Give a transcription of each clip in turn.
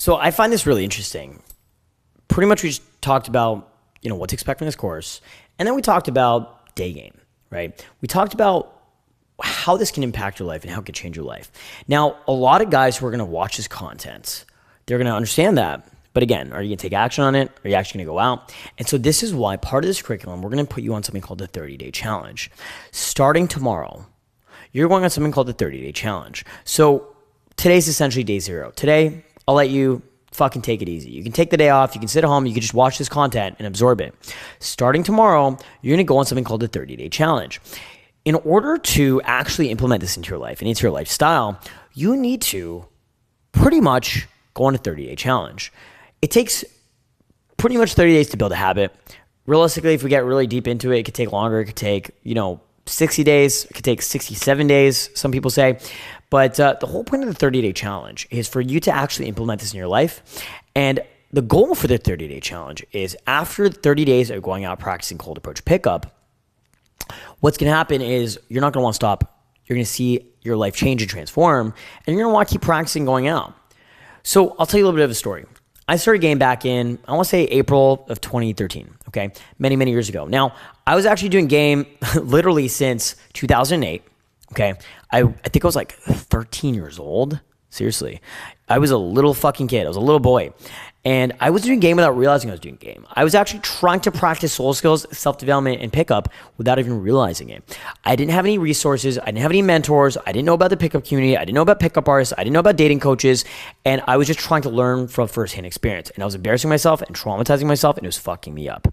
So I find this really interesting. Pretty much we just talked about, what to expect from this course. And then we talked about day game, right? We talked about how this can impact your life and how it can change your life. Now, a lot of guys who are going to watch this content, they're going to understand that. But again, are you going to take action on it? Are you actually going to go out? And so this is why part of this curriculum, we're going to put you on something called the 30-day challenge. Starting tomorrow, you're going on something called the 30-day challenge. So today's essentially day 0. Today, I'll let you fucking take it easy. You can take the day off. You can sit at home. You can just watch this content and absorb it. Starting tomorrow, you're going to go on something called the 30-day challenge. In order to actually implement this into your life and into your lifestyle, you need to pretty much go on a 30-day challenge. It takes pretty much 30 days to build a habit. Realistically, if we get really deep into it, it could take longer. It could take, 60 days. It could take 67 days, some people say. But the whole point of the 30-day challenge is for you to actually implement this in your life. And the goal for the 30-day challenge is after 30 days of going out practicing cold approach pickup, what's going to happen is you're not going to want to stop. You're going to see your life change and transform, and you're going to want to keep practicing going out. So I'll tell you a little bit of a story. I started game back in, I want to say April of 2013, okay? Many, many years ago. Now, I was actually doing game literally since 2008, okay? I think I was like 13 years old. Seriously. I was a little fucking kid. I was a little boy. And I was doing game without realizing I was doing game. I was actually trying to practice soul skills, self-development, and pickup without even realizing it. I didn't have any resources. I didn't have any mentors. I didn't know about the pickup community. I didn't know about pickup artists. I didn't know about dating coaches. And I was just trying to learn from firsthand experience. And I was embarrassing myself and traumatizing myself, and it was fucking me up.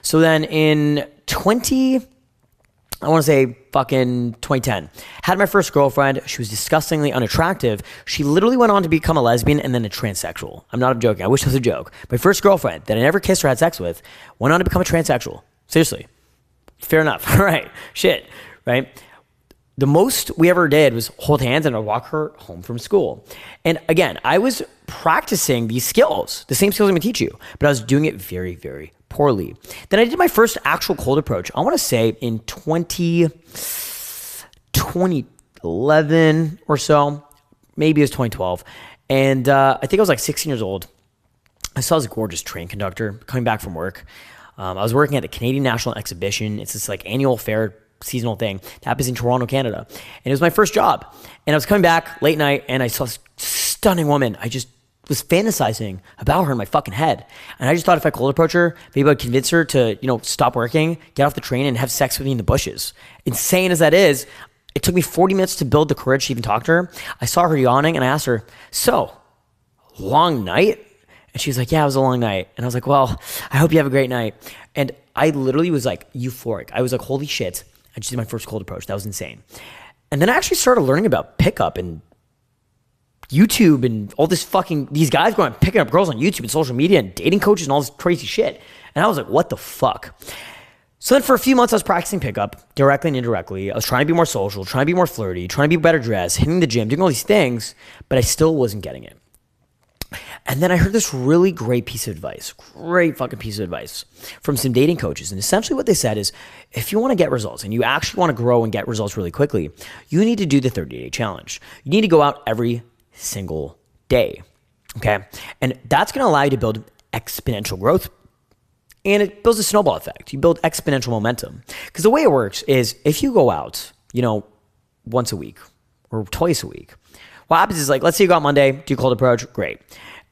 So then in 2010, had my first girlfriend. She was disgustingly unattractive. She literally went on to become a lesbian and then a transsexual. I'm not joking. I wish it was a joke. My first girlfriend that I never kissed or had sex with went on to become a transsexual. Seriously. Fair enough. Right. Shit. Right. The most we ever did was hold hands and I'd walk her home from school. And again, I was practicing these skills, the same skills I'm going to teach you, but I was doing it very, very poorly. Then I did my first actual cold approach, I want to say in 2011 or so, maybe it was 2012. And I think I was like 16 years old. I saw this gorgeous train conductor coming back from work. I was working at the Canadian National Exhibition. It's this like annual fair seasonal thing that happens in Toronto, Canada. And it was my first job. And I was coming back late night and I saw this stunning woman. I just was fantasizing about her in my fucking head. And I just thought if I cold approach her, maybe I'd convince her to, stop working, get off the train and have sex with me in the bushes. Insane as that is, it took me 40 minutes to build the courage to even talk to her. I saw her yawning and I asked her, so, long night? And she was like, yeah, it was a long night. And I was like, well, I hope you have a great night. And I literally was like euphoric. I was like, holy shit. I just did my first cold approach. That was insane. And then I actually started learning about pickup and YouTube and all this these guys going and picking up girls on YouTube and social media and dating coaches and all this crazy shit. And I was like, what the fuck? So then for a few months, I was practicing pickup directly and indirectly. I was trying to be more social, trying to be more flirty, trying to be better dressed, hitting the gym, doing all these things, but I still wasn't getting it. And then I heard this really great piece of advice, great fucking piece of advice from some dating coaches. And essentially what they said is, if you want to get results and you actually want to grow and get results really quickly, you need to do the 30-day challenge. You need to go out every single day, okay? And that's going to allow you to build exponential growth, and it builds a snowball effect. You build exponential momentum. Because the way it works is if you go out, once a week or twice a week, what happens is, like, let's say you go out Monday, do cold approach, great.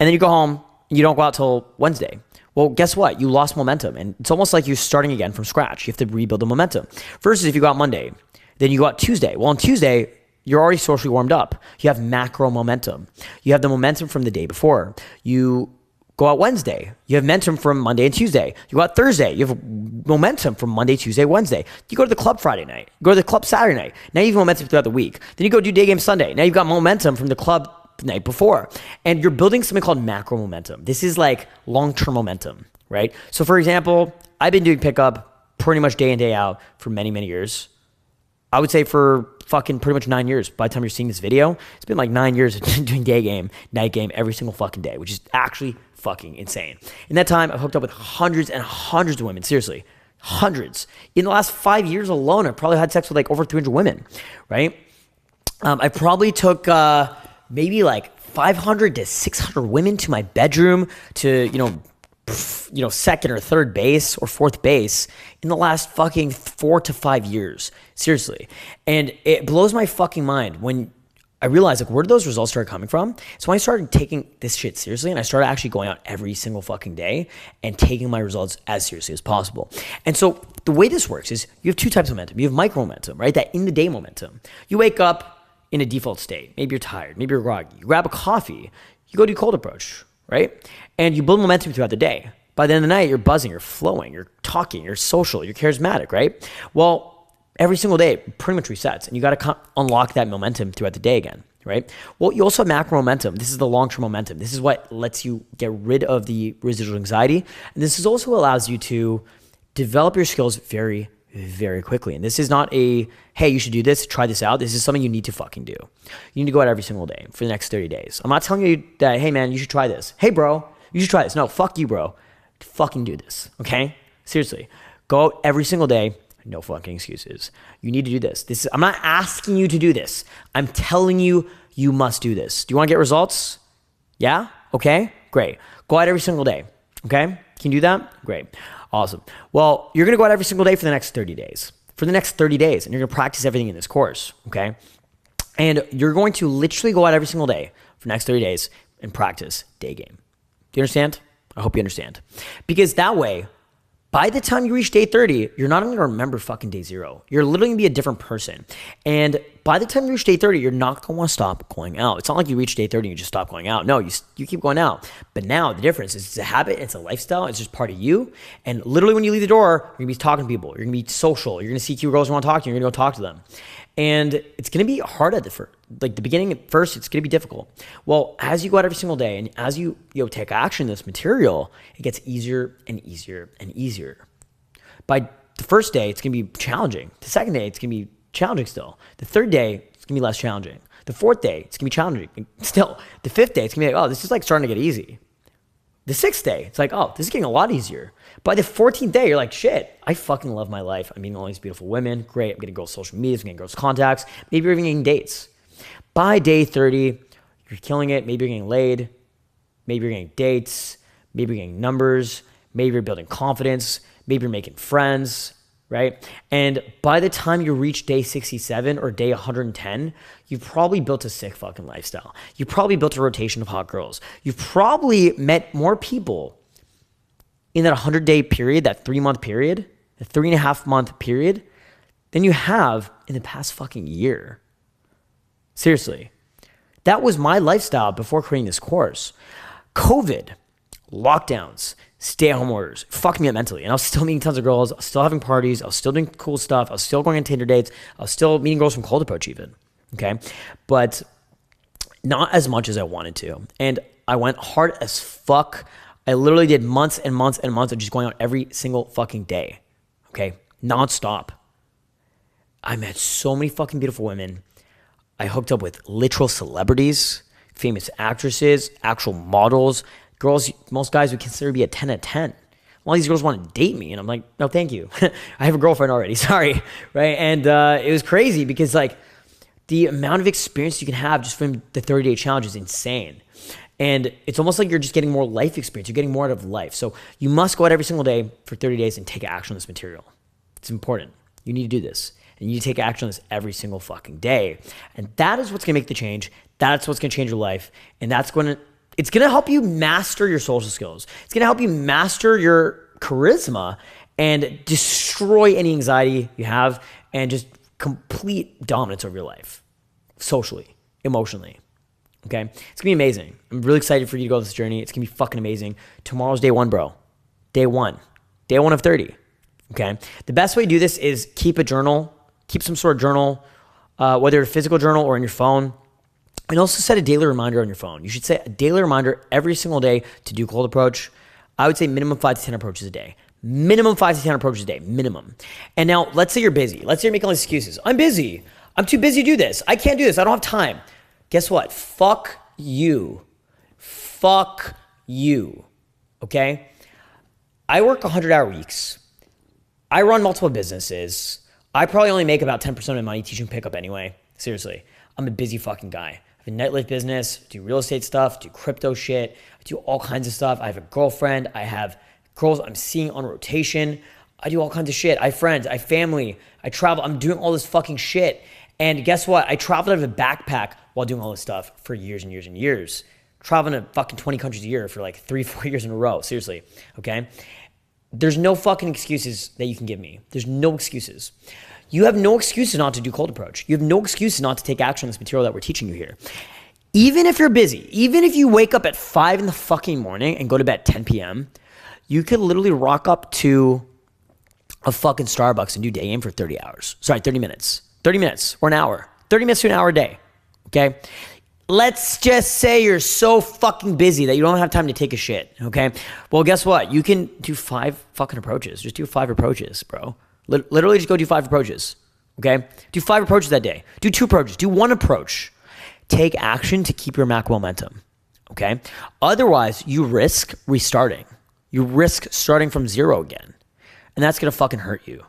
And then you go home, you don't go out till Wednesday. Well, guess what? You lost momentum, and it's almost like you're starting again from scratch. You have to rebuild the momentum. Versus if you go out Monday, then you go out Tuesday. Well, on Tuesday, you're already socially warmed up. You have macro momentum. You have the momentum from the day before. You go out Wednesday. You have momentum from Monday and Tuesday. You go out Thursday. You have momentum from Monday, Tuesday, Wednesday. You go to the club Friday night. You go to the club Saturday night. Now you have momentum throughout the week. Then you go do day game Sunday. Now you've got momentum from the club the night before. And you're building something called macro momentum. This is like long-term momentum, right? So for example, I've been doing pickup pretty much day in, day out for many, many years. I would say for fucking pretty much 9 years. By the time you're seeing this video, it's been like 9 years of doing day game, night game every single fucking day, which is actually fucking insane. In that time, I've hooked up with hundreds and hundreds of women. Seriously, hundreds. In the last 5 years alone, I've probably had sex with like over 300 women, right? I probably took maybe like 500 to 600 women to my bedroom to, second or third base or fourth base in the last fucking 4 to 5 years. Seriously. And it blows my fucking mind when I realized, like, where did those results start coming from? So when I started taking this shit seriously and I started actually going out every single fucking day and taking my results as seriously as possible. And so the way this works is you have two types of momentum. You have micro momentum, right? That in the day momentum. You wake up in a default state. Maybe you're tired. Maybe you're groggy. You grab a coffee. You go do cold approach, right? And you build momentum throughout the day. By the end of the night, you're buzzing, you're flowing, you're talking, you're social, you're charismatic, right? Well, every single day pretty much resets, and you got to unlock that momentum throughout the day again, right? Well, you also have macro momentum. This is the long-term momentum. This is what lets you get rid of the residual anxiety. And this is also allows you to develop your skills very, very quickly. And this is not a, hey, you should do this, try this out. This is something you need to fucking do. You need to go out every single day for the next 30 days. I'm not telling you that, hey man, you should try this. Hey bro, you should try this. No, fuck you, bro. Fucking do this, okay? Seriously. Go out every single day. No fucking excuses. You need to do this. I'm not asking you to do this. I'm telling you, you must do this. Do you want to get results? Yeah? Okay? Great. Go out every single day. Okay? Can you do that? Great. Awesome. Well, you're going to go out every single day for the next 30 days. For the next 30 days. And you're going to practice everything in this course. Okay? And you're going to literally go out every single day for the next 30 days and practice day game. Do you understand? I hope you understand. Because that way, by the time you reach day 30, you're not going to remember fucking day 0. You're literally going to be a different person. And by the time you reach day 30, you're not going to want to stop going out. It's not like you reach day 30 and you just stop going out. No, you keep going out. But now the difference is it's a habit, it's a lifestyle, it's just part of you. And literally when you leave the door, you're going to be talking to people. You're going to be social. You're going to see cute girls who want to talk to you. You're going to go talk to them. And it's going to be hard at the beginning at first, it's going to be difficult. Well, as you go out every single day and as you take action in this material, it gets easier and easier and easier. By the first day, it's going to be challenging. The second day, it's going to be challenging still. The third day, it's going to be less challenging. The fourth day, it's going to be challenging still. The fifth day, it's going to be like, oh, this is like starting to get easy. The sixth day, it's like, oh, this is getting a lot easier. By the 14th day, you're like, shit, I fucking love my life. I'm meeting all these beautiful women. Great. I'm getting girls' social media. I'm getting girls' contacts. Maybe you're even getting dates. By day 30, you're killing it. Maybe you're getting laid. Maybe you're getting dates. Maybe you're getting numbers. Maybe you're building confidence. Maybe you're making friends, right? And by the time you reach day 67 or day 110, you've probably built a sick fucking lifestyle. You probably built a rotation of hot girls. You've probably met more people in that 100-day period, that 3-month period, the 3.5-month period, than you have in the past fucking year. Seriously. That was my lifestyle before creating this course. COVID, lockdowns, stay-at-home orders, fucked me up mentally. And I was still meeting tons of girls. I was still having parties. I was still doing cool stuff. I was still going on Tinder dates. I was still meeting girls from Cold Approach even. Okay? But not as much as I wanted to. And I went hard as fuck. I literally did months and months and months of just going out every single fucking day. Okay? Nonstop. I met so many fucking beautiful women. I hooked up with literal celebrities, famous actresses, actual models, girls most guys would consider to be a 10 out of 10. All these girls want to date me. And I'm like, no, thank you. I have a girlfriend already. Sorry. Right? And it was crazy because like the amount of experience you can have just from the 30-day challenge is insane. And it's almost like you're just getting more life experience. You're getting more out of life. So you must go out every single day for 30 days and take action on this material. It's important. You need to do this. And you need to take action on this every single fucking day. And that is what's going to make the change. That's what's going to change your life. And it's going to help you master your social skills. It's going to help you master your charisma and destroy any anxiety you have and just complete dominance over your life, socially, emotionally. Okay? It's going to be amazing. I'm really excited for you to go on this journey. It's going to be fucking amazing. Tomorrow's day 1, bro. Day 1. Day 1 of 30. Okay? The best way to do this is keep a journal. Keep some sort of journal, whether a physical journal or on your phone. And also set a daily reminder on your phone. You should set a daily reminder every single day to do cold approach. I would say minimum 5 to 10 approaches a day. Minimum 5 to 10 approaches a day. Minimum. And now, let's say you're busy. Let's say you're making all these excuses. I'm busy. I'm too busy to do this. I can't do this. I don't have time. Guess what? Fuck you. Fuck you. Okay? I work 100-hour weeks. I run multiple businesses. I probably only make about 10% of my money teaching pickup anyway. Seriously. I'm a busy fucking guy. I I have a nightlife business, do real estate stuff, do crypto shit, I do all kinds of stuff. I have a girlfriend, I have girls I'm seeing on rotation. I do all kinds of shit. I have friends, I have family, I travel, I'm doing all this fucking shit. And guess what? I traveled out of a backpack while doing all this stuff for years and years and years. Traveling to fucking 20 countries a year for like 3-4 years in a row. Seriously, okay? There's no fucking excuses that you can give me. There's no excuses. You have no excuses not to do cold approach. You have no excuses not to take action on this material that we're teaching you here. Even if you're busy, even if you wake up at 5 in the fucking morning and go to bed at 10 p.m., you could literally rock up to a fucking Starbucks and do day game for 30 minutes. 30 minutes or an hour. 30 minutes to an hour a day, okay? Let's just say you're so fucking busy that you don't have time to take a shit, okay? Well, guess what? You can do 5 fucking approaches. Just do 5 approaches, bro. Literally just go do 5 approaches, okay? Do 5 approaches that day. Do 2 approaches. Do 1 approach. Take action to keep your macro momentum, okay? Otherwise, you risk restarting. You risk starting from zero again, and that's gonna fucking hurt you.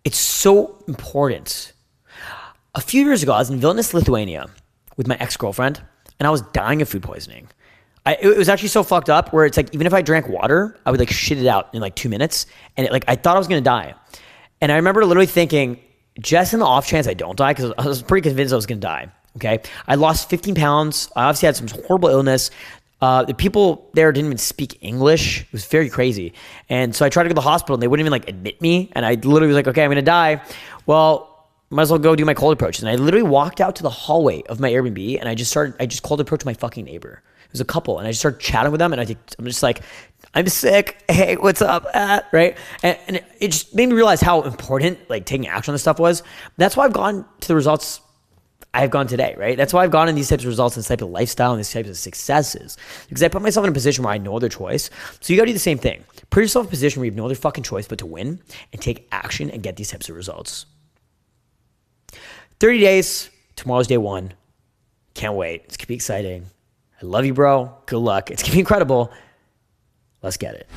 It's so important. A few years ago, I was in Vilnius, Lithuania with my ex-girlfriend, and I was dying of food poisoning. It was actually so fucked up where it's like, even if I drank water, I would like shit it out in like 2 minutes. And I thought I was gonna die. And I remember literally thinking, just in the off chance I don't die, because I was pretty convinced I was gonna die, okay? I lost 15 pounds. I obviously had some horrible illness. The people there didn't even speak English. It was very crazy. And so I tried to go to the hospital and they wouldn't even like admit me. And I literally was like, okay, I'm gonna die. Well, might as well go do my cold approaches. And I literally walked out to the hallway of my Airbnb and I just cold approached my fucking neighbor. It was a couple. And I just started chatting with them and I'm just like, I'm sick. Hey, what's up? Right? And it just made me realize how important like taking action on this stuff was. That's why I've gone to the results I've gone today, right? That's why I've gone in these types of results, this type of lifestyle, and these types of successes. Because I put myself in a position where I have no other choice. So you gotta do the same thing. Put yourself in a position where you have no other fucking choice but to win and take action and get these types of results. 30 days, tomorrow's day 1. Can't wait. It's gonna be exciting. I love you, bro. Good luck. It's gonna be incredible. Let's get it.